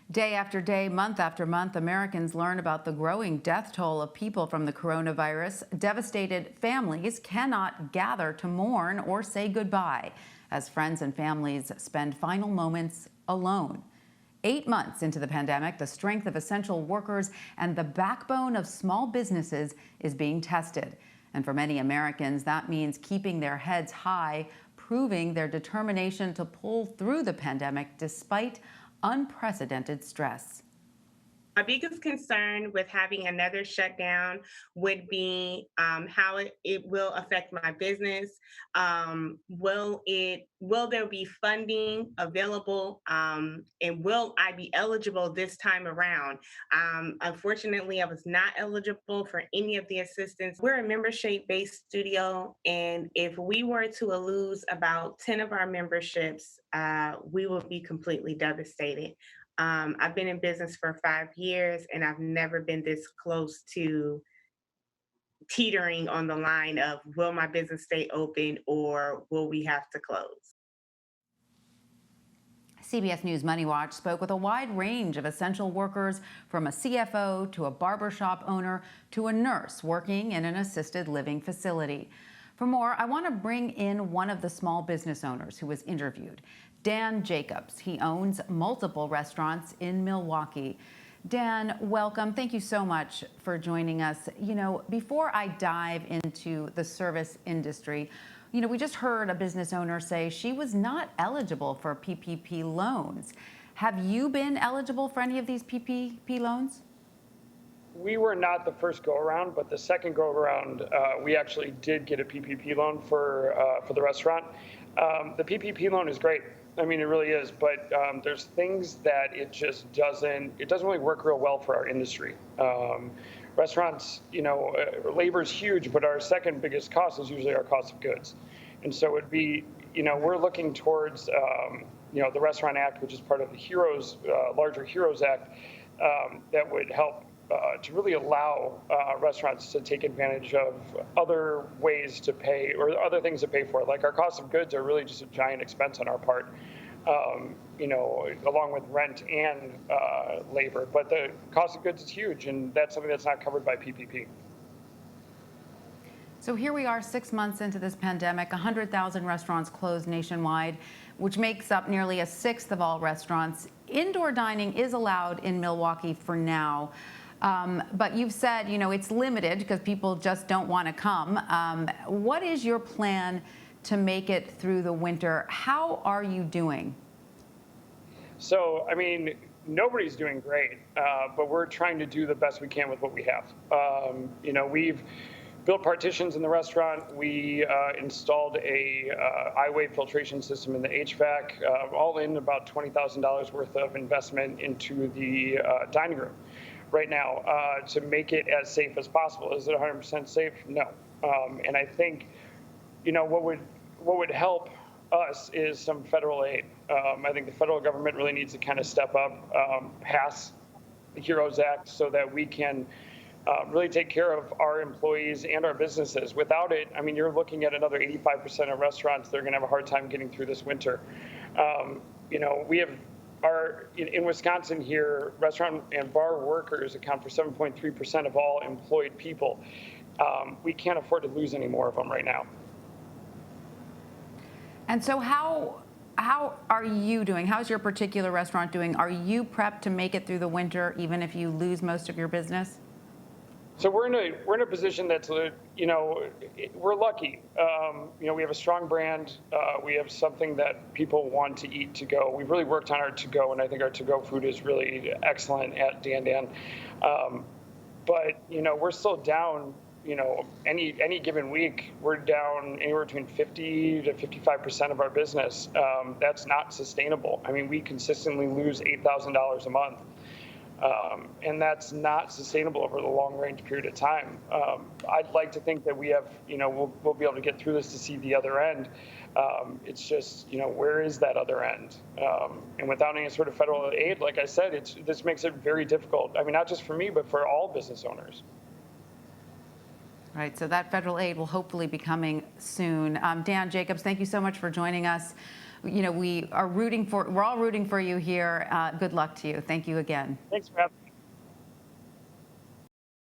Day after day, month after month, Americans learn about the growing death toll of people from the coronavirus. Devastated families cannot gather to mourn or say goodbye as friends and families spend final moments alone. 8 months into the pandemic, the strength of essential workers and the backbone of small businesses is being tested. And for many Americans, that means keeping their heads high, proving their determination to pull through the pandemic despite unprecedented stress. My biggest concern with having another shutdown would be how it will affect my business. Will there be funding available, and will I be eligible this time around? Unfortunately, I was not eligible for any of the assistance. We're a membership-based studio, and if we were to lose about 10 of our memberships, we will be completely devastated. I've been in business for 5 years and I've never been this close to teetering on the line of will my business stay open or will we have to close? CBS News Money Watch spoke with a wide range of essential workers, from a CFO to a barbershop owner to a nurse working in an assisted living facility. For more, I want to bring in one of the small business owners who was interviewed, Dan Jacobs. He owns multiple restaurants in Milwaukee. Dan, welcome. Thank you so much for joining us. Before I dive into the service industry, we just heard a business owner say she was not eligible for PPP loans. Have you been eligible for any of these PPP loans? We were not the first go around, but the second go around, we actually did get a PPP loan for the restaurant. The PPP loan is great. I mean, it really is, but there's things that it doesn't really work real well for our industry. Restaurants, labor is huge, but our second biggest cost is usually our cost of goods. And so it'd be, we're looking towards, the Restaurant Act, which is part of the larger HEROES Act, that would help to really allow restaurants to take advantage of other ways to pay or other things to pay for. Like our cost of goods are really just a giant expense on our part, along with rent and labor. But the cost of goods is huge, and that's something that's not covered by PPP. So here we are 6 months into this pandemic, 100,000 restaurants closed nationwide, which makes up nearly a sixth of all restaurants. Indoor dining is allowed in Milwaukee for now. But you've said, it's limited because people just don't want to come. What is your plan to make it through the winter? How are you doing? So, nobody's doing great, but we're trying to do the best we can with what we have. We've built partitions in the restaurant. We installed a I-Wave filtration system in the HVAC, all in about $20,000 worth of investment into the dining room right now to make it as safe as possible. Is it 100% safe? No. And I think, what would help us is some federal aid. I think the federal government really needs to kind of step up, pass the HEROES Act so that we can really take care of our employees and our businesses. Without it, you're looking at another 85% of restaurants that are going to have a hard time getting through this winter. We have in Wisconsin here, restaurant and bar workers account for 7.3% of all employed people. We can't afford to lose any more of them right now. And so how are you doing? How's your particular restaurant doing? Are you prepped to make it through the winter even if you lose most of your business? So we're in a position that's, we're lucky. We have a strong brand. We have something that people want to eat to go. We've really worked on our to-go, and I think our to-go food is really excellent at Dan. But we're still down. Any given week, we're down anywhere between 50 to 55% of our business. That's not sustainable. we consistently lose $8,000 a month. And that's not sustainable over the long range period of time. I'd like to think that we have, we'll be able to get through this to see the other end. It's just, where is that other end? And without any sort of federal aid, like I said, this makes it very difficult. Not just for me, but for all business owners. Right, so that federal aid will hopefully be coming soon. Dan Jacobs, thank you so much for joining us. we're all rooting for you here. Good luck to you. Thank you again. Thanks for having me.